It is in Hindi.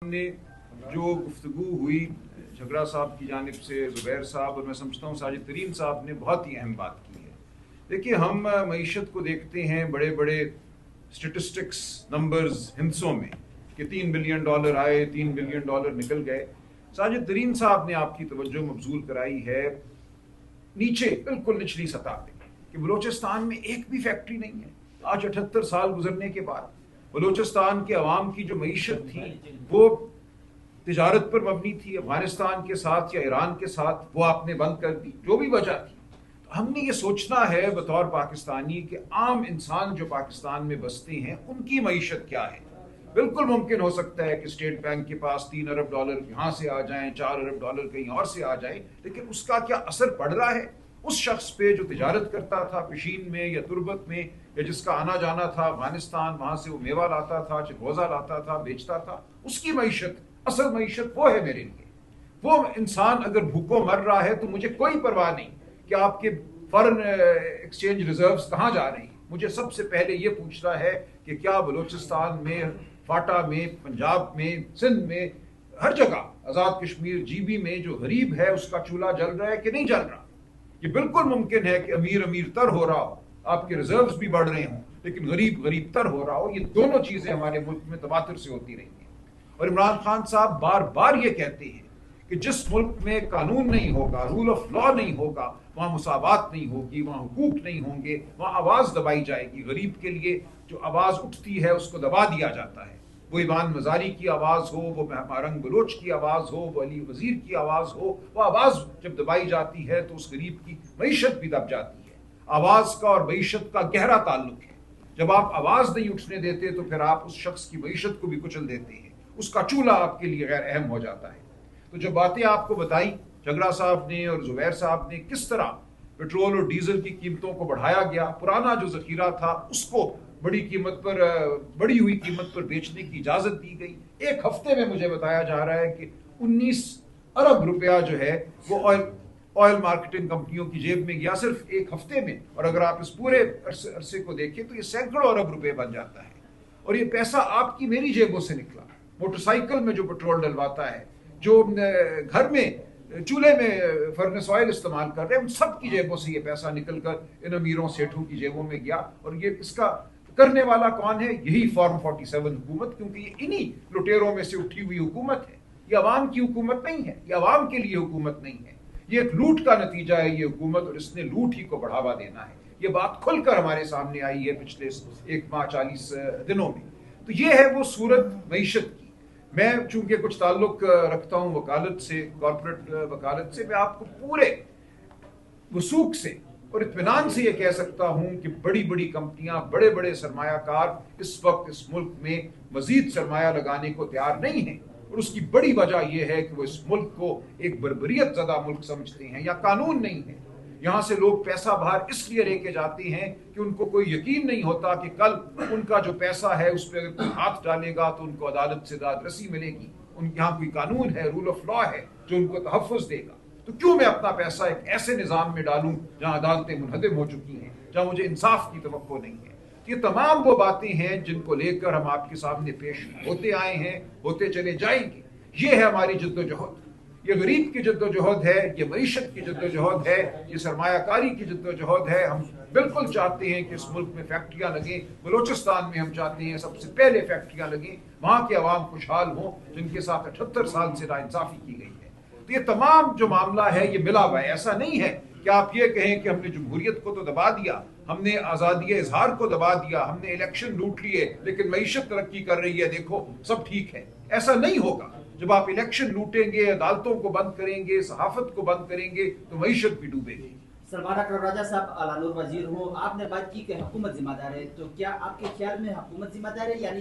ने जो गुफ्तगू हुई झगड़ा साहब की जानिब से, ज़ुबैर साहब और मैं समझता हूँ साजिद तरीन साहब ने बहुत ही अहम बात की है। देखिए, हम मईशत को देखते हैं बड़े बड़े स्टेटिस्टिक्स नंबर्स हिंसों में कि $3 बिलियन आए, $3 बिलियन निकल गए। साजिद तरीन साहब ने आपकी तवज्जो मबजूल कराई है नीचे, बिल्कुल निचली सतह पे, कि बलूचिस्तान में एक भी फैक्ट्री नहीं है। आज 78 साल गुजरने के बाद बलूचिस्तान के अवाम की जो मईशत थी वो तिजारत पर मबनी थी, अफगानिस्तान के साथ या ईरान के साथ, वो आपने बंद कर दी, जो भी वजह थी। तो हमने ये सोचना है बतौर पाकिस्तानी कि आम इंसान जो पाकिस्तान में बसते हैं उनकी मईशत क्या है। बिल्कुल मुमकिन हो सकता है कि स्टेट बैंक के पास $3 अरब यहाँ से आ जाएं, $4 अरब कहीं और से आ जाएं, लेकिन उसका क्या असर पड़ रहा है उस शख्स पे जो तिजारत करता था पेशीन में या तुरबत में, या जिसका आना जाना था अफगानिस्तान, वहां से वो मेवा लाता था, चिकोजा लाता था, बेचता था, उसकी मईशत, असल मईशत वो है मेरे लिए। वो इंसान अगर भूखों मर रहा है तो मुझे कोई परवाह नहीं कि आपके फॉरेन एक्सचेंज रिजर्व्स कहाँ जा रही हैं। मुझे सबसे पहले ये पूछना है कि क्या बलूचिस्तान में, फाटा में, पंजाब में, सिंध में, हर जगह आज़ाद कश्मीर GB में जो गरीब है उसका चूल्हा जल रहा है कि नहीं जल रहा। ये बिल्कुल मुमकिन है कि अमीर अमीर तर हो रहा हो, आपके रिजर्व्स भी बढ़ रहे हों, लेकिन गरीब गरीब तर हो रहा हो। ये दोनों चीजें हमारे मुल्क में तवातुर से होती रही हैं। और इमरान खान साहब बार बार ये कहते हैं कि जिस मुल्क में कानून नहीं होगा, रूल ऑफ लॉ नहीं होगा, वहाँ मुसावात नहीं होगी, वहाँ हुकूक नहीं होंगे, वहाँ आवाज़ दबाई जाएगी। गरीब के लिए जो आवाज़ उठती है उसको दबा दिया जाता है। वो ईमान मजारी की आवाज़ हो, वो मारंग बलोच की आवाज़ हो, वो अली वजीर की आवाज़ हो, वो आवाज़ जब दबाई जाती है तो उस गरीब की मईशत भी दब जाती है। आवाज़ का और मईशत का गहरा ताल्लुक है। जब आप आवाज़ नहीं उठने देते तो फिर आप उस शख्स की मईशत को भी कुचल देते हैं, उसका चूल्हा आपके लिए गैर अहम हो जाता है। तो जो बातें आपको बताई झगड़ा साहब ने और ज़ुबैर साहब ने, किस तरह पेट्रोल और डीजल की कीमतों को बढ़ाया गया, पुराना जो ज़खीरा था उसको बड़ी कीमत पर, बढ़ी हुई कीमत पर बेचने की इजाज़त दी गई। एक हफ्ते में मुझे बताया जा रहा है कि 19 अरब रुपया जो है वो ऑयल मार्केटिंग कंपनियों की जेब में गया सिर्फ एक हफ्ते में। और अगर आप इस पूरे अरसे को देखें तो ये सैकड़ों अरब रुपए बन जाता है। और ये पैसा आपकी मेरी जेबों से निकला। मोटरसाइकिल में जो पेट्रोल डलवाता है, जो घर में चूल्हे में फर्नेस ऑयल इस्तेमाल कर रहे हैं, उन सब की जेबों से ये पैसा निकलकर इन अमीरों सेठों की जेबों में गया। और ये इसका करने वाला कौन है? यही फॉर्म 47 हुकूमत, क्योंकि ये इन्हीं लुटेरों में से उठी हुई हुकूमत है। ये अवाम की हुकूमत नहीं है, ये अवाम के लिए हुकूमत नहीं है, ये एक लूट का नतीजा है ये हुकूमत, और इसने लूट ही को बढ़ावा देना है। ये बात खुलकर हमारे सामने आई है पिछले 1 माह 40 दिनों में। तो ये है वो सूरत मईशत की। मैं चूंकि कुछ ताल्लुक रखता हूँ वकालत से, कॉर्पोरेट वकालत से, मैं आपको पूरे वसूख से और इत्मीनान से ये कह सकता हूँ कि बड़ी बड़ी कंपनियां, बड़े बड़े सरमायाकार इस वक्त इस मुल्क में मजीद सरमाया लगाने को तैयार नहीं है। और उसकी बड़ी वजह यह है कि वो इस मुल्क को एक बर्बरियत ज़दा मुल्क समझते हैं, या कानून नहीं है। यहाँ से लोग पैसा बाहर इसलिए लेके जाते हैं कि उनको कोई यकीन नहीं होता कि कल उनका जो पैसा है उस पर अगर कोई हाथ डालेगा तो उनको अदालत से दादरसी मिलेगी। उनके यहाँ कोई कानून है, रूल ऑफ लॉ है जो उनको तहफ़्फ़ुज़ देगा। तो क्यों मैं अपना पैसा एक ऐसे निज़ाम में डालूं जहाँ अदालतें मुनहदम हो चुकी हैं, जहाँ मुझे इंसाफ की तवक्को नहीं है। ये तमाम वो बातें हैं जिनको लेकर हम आपके सामने पेश होते आए हैं, होते चले जाएंगे। ये है हमारी जद्दोजहद, ये गरीब की जद्दोजहद है, ये मईशत की जद्दोजहद है, ये सरमायाकारी की जद्दोजहद है। हम बिल्कुल चाहते हैं कि इस मुल्क में फैक्ट्रियाँ लगें। बलूचिस्तान में हम चाहते हैं सबसे पहले फैक्ट्रियाँ लगें, वहाँ के अवाम खुशहाल हों जिनके साथ 78 साल से नाइंसाफ़ी की गई है। तो ये तमाम जो मामला है ये मिला हुआ है। ऐसा नहीं है कि आप ये कहें कि हमने जमहूरियत को तो दबा दिया, हमने आज़ादी इजहार को दबा दिया, हमने इलेक्शन लूट लिए, लेकिन मईशत तरक्की कर रही है, देखो सब ठीक है। ऐसा नहीं होगा। जब आप इलेक्शन लूटेंगे, अदालतों को बंद करेंगे, सहाफत को बंद करेंगे, तो मईशत भी डूबेगी। सलमान अकरम राजा साहब, आला-नूर वजीर हो, आपने बात की कि हुकूमत जिम्मेदार है, तो क्या आपके ख्याल में हुकूमत जिम्मेदार है, यानी